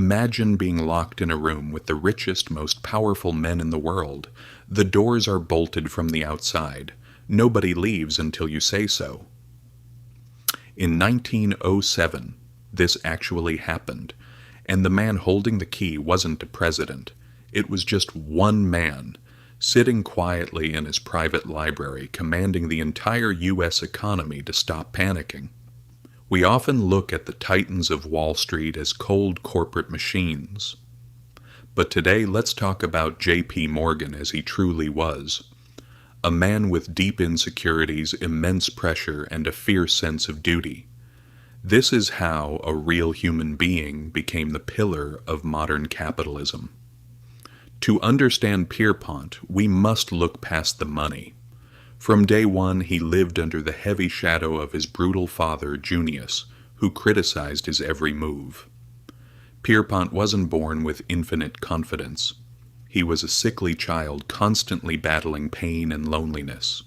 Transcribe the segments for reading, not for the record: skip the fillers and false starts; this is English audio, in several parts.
Imagine being locked in a room with the richest, most powerful men in the world. The doors are bolted from the outside. Nobody leaves until you say so. In 1907, this actually happened, and the man holding the key wasn't a president. It was just one man, sitting quietly in his private library, commanding the entire U.S. economy to stop panicking. We often look at the titans of Wall Street as cold corporate machines. But today, let's talk about J.P. Morgan as he truly was. A man with deep insecurities, immense pressure, and a fierce sense of duty. This is how a real human being became the pillar of modern capitalism. To understand Pierpont, we must look past the money. From day one, he lived under the heavy shadow of his brutal father, Junius, who criticized his every move. Pierpont wasn't born with infinite confidence. He was a sickly child, constantly battling pain and loneliness.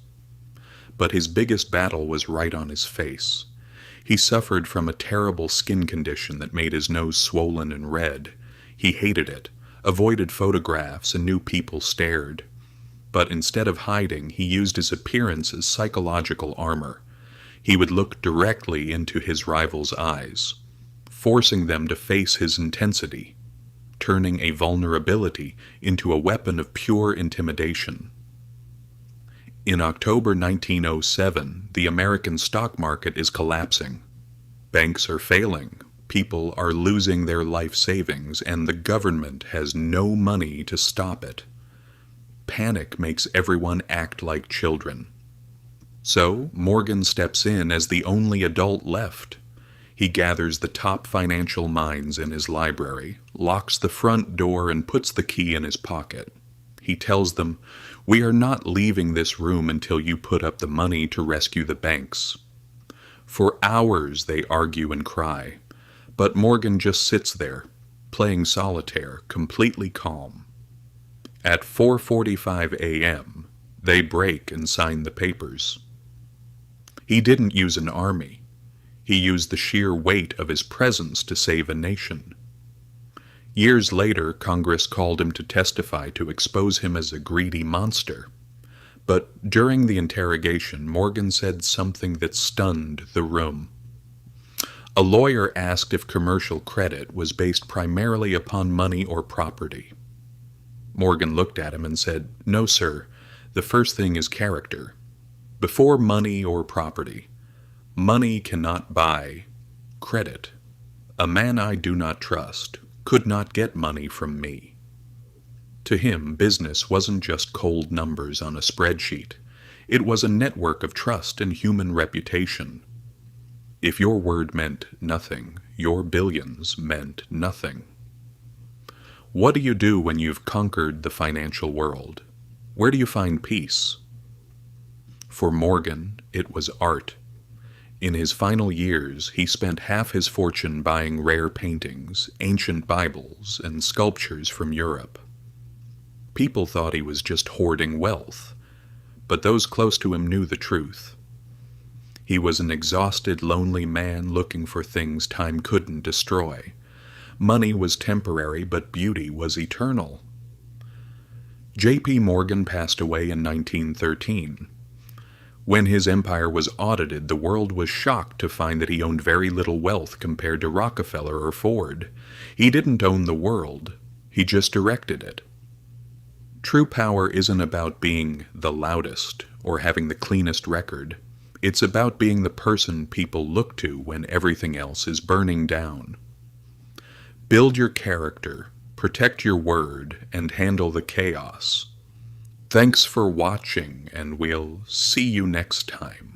But his biggest battle was right on his face. He suffered from a terrible skin condition that made his nose swollen and red. He hated it, avoided photographs, and knew people stared. But instead of hiding, he used his appearance as psychological armor. He would look directly into his rivals' eyes, forcing them to face his intensity, turning a vulnerability into a weapon of pure intimidation. In October 1907, the American stock market is collapsing. Banks are failing. People are losing their life savings, and the government has no money to stop it. Panic makes everyone act like children. So, Morgan steps in as the only adult left. He gathers the top financial minds in his library, locks the front door, and puts the key in his pocket. He tells them, "We are not leaving this room until you put up the money to rescue the banks." For hours they argue and cry. But Morgan just sits there, playing solitaire, completely calm. At 4:45 a.m., they break and sign the papers. He didn't use an army. He used the sheer weight of his presence to save a nation. Years later, Congress called him to testify to expose him as a greedy monster. But during the interrogation, Morgan said something that stunned the room. A lawyer asked if commercial credit was based primarily upon money or property. Morgan looked at him and said, "No, sir. The first thing is character. Before money or property. Money cannot buy credit. A man I do not trust could not get money from me." To him, business wasn't just cold numbers on a spreadsheet. It was a network of trust and human reputation. If your word meant nothing, your billions meant nothing. What do you do when you've conquered the financial world? Where do you find peace? For Morgan, it was art. In his final years, he spent half his fortune buying rare paintings, ancient Bibles, and sculptures from Europe. People thought he was just hoarding wealth, but those close to him knew the truth. He was an exhausted, lonely man looking for things time couldn't destroy. Money was temporary, but beauty was eternal. J.P. Morgan passed away in 1913. When his empire was audited, the world was shocked to find that he owned very little wealth compared to Rockefeller or Ford. He didn't own the world, he just directed it. True power isn't about being the loudest or having the cleanest record. It's about being the person people look to when everything else is burning down. Build your character, protect your word, and handle the chaos. Thanks for watching, and we'll see you next time.